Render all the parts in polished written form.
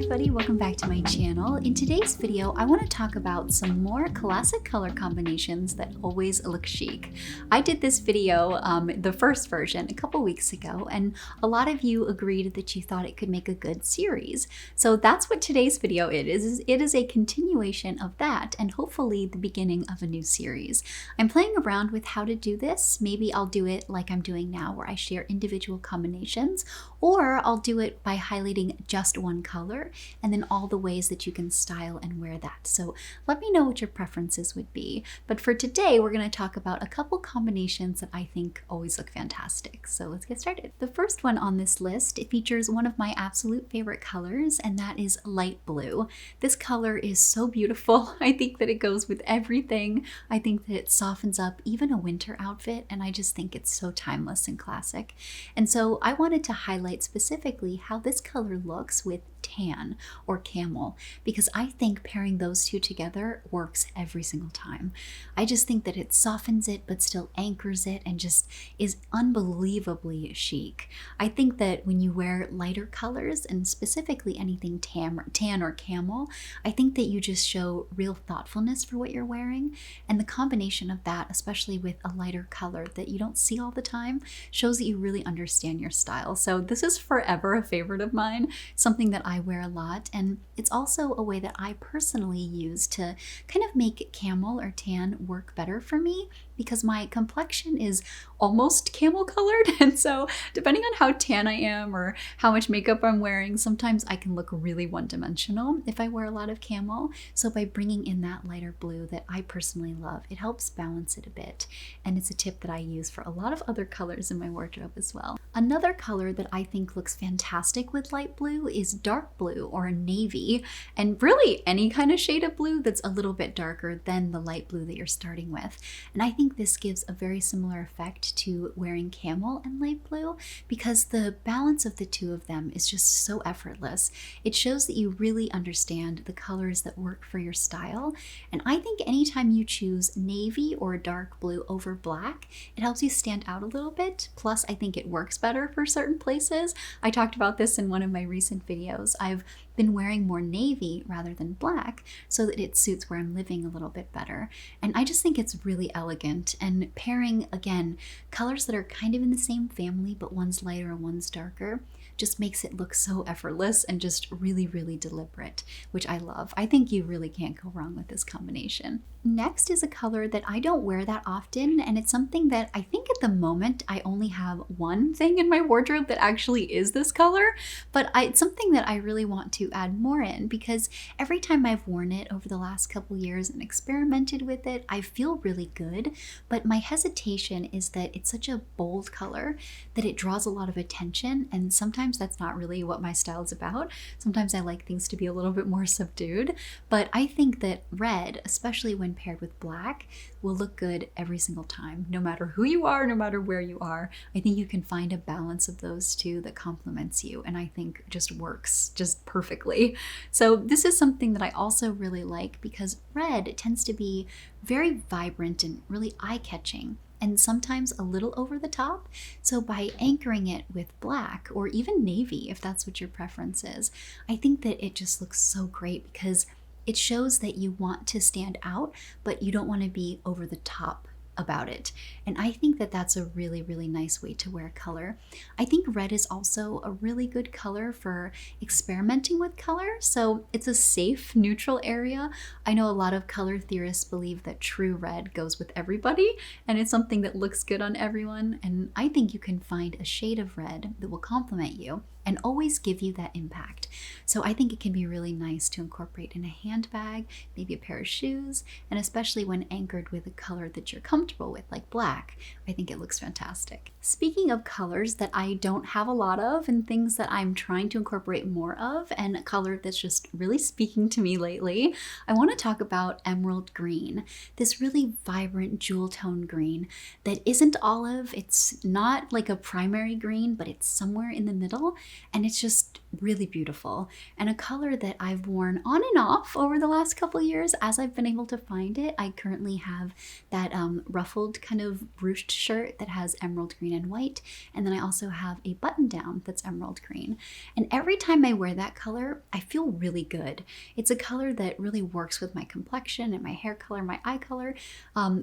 everybody, welcome back to my channel. In today's video, I want to talk about some more classic color combinations that always look chic. I did this video, the first version, a couple weeks ago, and a lot of you agreed that you thought it could make a good series. So that's what today's video is. It is a continuation of that and hopefully the beginning of a new series. I'm playing around with how to do this. Maybe I'll do it like I'm doing now, where I share individual combinations, or I'll do it by highlighting just one color and then all the ways that you can style and wear that. So let me know what your preferences would be. But for today, we're going to talk about a couple combinations that I think always look fantastic. So let's get started. The first one on this list, it features one of my absolute favorite colors, and that is light blue. This color is so beautiful. I think that it goes with everything. I think that it softens up even a winter outfit, and I just think it's so timeless and classic. And so I wanted to highlight specifically how this color looks with tan or camel, because I think pairing those two together works every single time. I just think that it softens it but still anchors it and just is unbelievably chic. I think that when you wear lighter colors, and specifically anything tan or camel, I think that you just show real thoughtfulness for what you're wearing, and the combination of that, especially with a lighter color that you don't see all the time, shows that you really understand your style. So this is forever a favorite of mine, something that I wear a lot, and it's also a way that I personally use to kind of make camel or tan work better for me, because my complexion is almost camel colored, and so depending on how tan I am or how much makeup I'm wearing, sometimes I can look really one-dimensional if I wear a lot of camel. So by bringing in that lighter blue that I personally love, it helps balance it a bit, and it's a tip that I use for a lot of other colors in my wardrobe as well. Another color that I think looks fantastic with light blue is dark blue or navy, and really any kind of shade of blue that's a little bit darker than the light blue that you're starting with. And I think this gives a very similar effect to wearing camel and light blue, because the balance of the two of them is just so effortless. It shows that you really understand the colors that work for your style, and I think anytime you choose navy or dark blue over black, it helps you stand out a little bit. Plus, I think it works better for certain places. I talked about this in one of my recent videos. I've been wearing more navy rather than black so that it suits where I'm living a little bit better. And I just think it's really elegant, and pairing, again, colors that are kind of in the same family but one's lighter and one's darker just makes it look so effortless and just really, really deliberate, which I love. I think you really can't go wrong with this combination. Next is a color that I don't wear that often, and it's something that I think at the moment I only have one thing in my wardrobe that actually is this color, but it's something that I really want to add more in, because every time I've worn it over the last couple years and experimented with it, I feel really good, but my hesitation is that it's such a bold color that it draws a lot of attention, and sometimes that's not really what my style is about. Sometimes I like things to be a little bit more subdued, but I think that red, especially when paired with black, will look good every single time, no matter who you are, no matter where you are. I think you can find a balance of those two that complements you, and I think just works just perfectly. So this is something that I also really like, because red tends to be very vibrant and really eye-catching, and sometimes a little over the top. So by anchoring it with black or even navy, if that's what your preference is, I think that it just looks so great, because it shows that you want to stand out, but you don't want to be over the top about it. And I think that that's a really, really nice way to wear color. I think red is also a really good color for experimenting with color. So it's a safe, neutral area. I know a lot of color theorists believe that true red goes with everybody, and it's something that looks good on everyone. And I think you can find a shade of red that will complement you and always give you that impact. So I think it can be really nice to incorporate in a handbag, maybe a pair of shoes, and especially when anchored with a color that you're comfortable with, like black, I think it looks fantastic. Speaking of colors that I don't have a lot of and things that I'm trying to incorporate more of, and a color that's just really speaking to me lately, I want to talk about emerald green, this really vibrant jewel tone green that isn't olive. It's not like a primary green, but it's somewhere in the middle. And it's just really beautiful, and a color that I've worn on and off over the last couple years as I've been able to find it. I currently have that ruffled kind of ruched shirt that has emerald green and white, and then I also have a button down that's emerald green. And every time I wear that color, I feel really good. It's a color that really works with my complexion and my hair color, my eye color.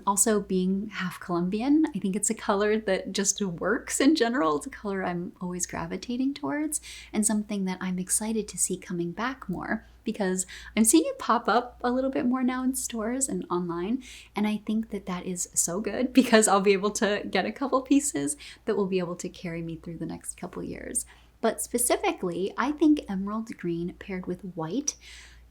Also, being half Colombian, I think it's a color that just works in general. It's a color I'm always gravitating towards, and something that I'm excited to see coming back more, because I'm seeing it pop up a little bit more now in stores and online. And I think that that is so good, because I'll be able to get a couple pieces that will be able to carry me through the next couple years. But specifically, I think emerald green paired with white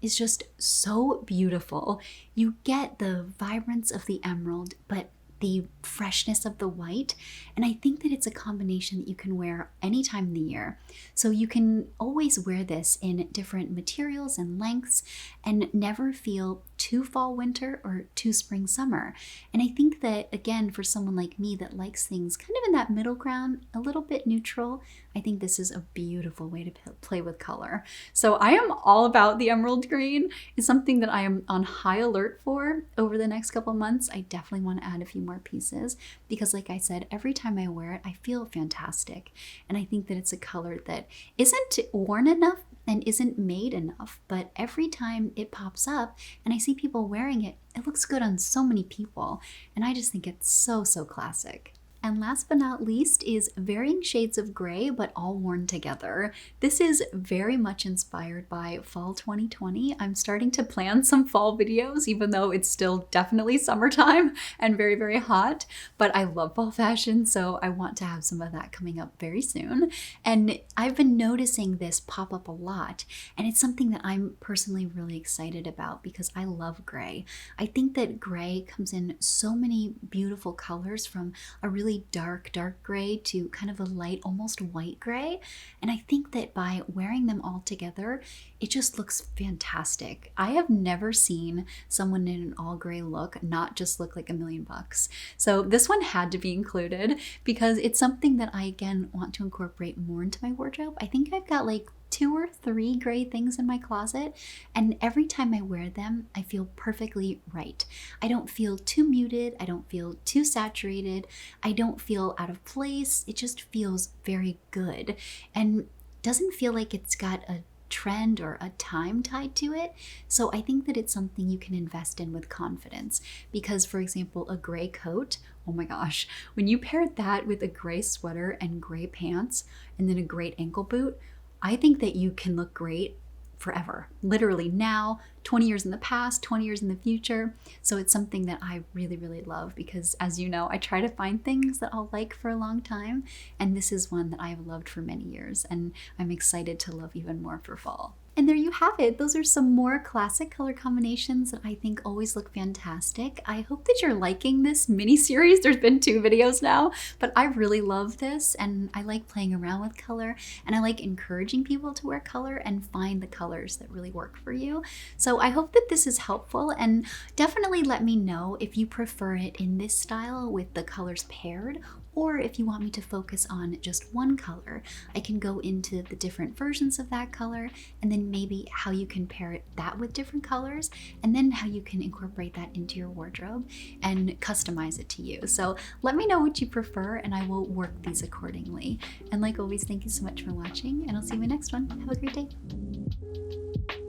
is just so beautiful. You get the vibrance of the emerald, but the freshness of the white. And I think that it's a combination that you can wear any time in the year. So you can always wear this in different materials and lengths and never feel too fall winter or too spring summer. And I think that, again, for someone like me that likes things kind of in that middle ground, a little bit neutral, I think this is a beautiful way to play with color. So I am all about the emerald green. It's something that I am on high alert for over the next couple months. I definitely want to add a few more pieces, because like I said, every time I wear it, I feel fantastic. And I think that it's a color that isn't worn enough and isn't made enough, but every time it pops up and I see people wearing it, it looks good on so many people. And I just think it's so, so classic. And last but not least is varying shades of gray, but all worn together. This is very much inspired by fall 2020. I'm starting to plan some fall videos, even though it's still definitely summertime and very, very hot. But I love fall fashion, so I want to have some of that coming up very soon. And I've been noticing this pop up a lot, and it's something that I'm personally really excited about because I love gray. I think that gray comes in so many beautiful colors, from a really dark gray to kind of a light, almost white gray. And I think that by wearing them all together, it just looks fantastic. I have never seen someone in an all gray look not just look like $1,000,000. So this one had to be included because it's something that I, again, want to incorporate more into my wardrobe. I think I've got like 2 or 3 gray things in my closet, and every time I wear them, I feel perfectly right. I don't feel too muted, I don't feel too saturated, I don't feel out of place. It just feels very good and doesn't feel like it's got a trend or a time tied to it. So I think that it's something you can invest in with confidence, because, for example, a gray coat, oh my gosh, when you pair that with a gray sweater and gray pants and then a great ankle boot, I think that you can look great forever. Literally now, 20 years in the past, 20 years in the future. So it's something that I really, really love because, as you know, I try to find things that I'll like for a long time. And this is one that I have loved for many years. And I'm excited to love even more for fall. And there you have it. Those are some more classic color combinations that I think always look fantastic. I hope that you're liking this mini series. There's been 2 videos now, but I really love this, and I like playing around with color, and I like encouraging people to wear color and find the colors that really work for you. So I hope that this is helpful, and definitely let me know if you prefer it in this style with the colors paired, or if you want me to focus on just one color. I can go into the different versions of that color, and then maybe how you can pair that with different colors, and then how you can incorporate that into your wardrobe and customize it to you. So let me know what you prefer, and I will work these accordingly. And like always, thank you so much for watching, and I'll see you in my next one. Have a great day.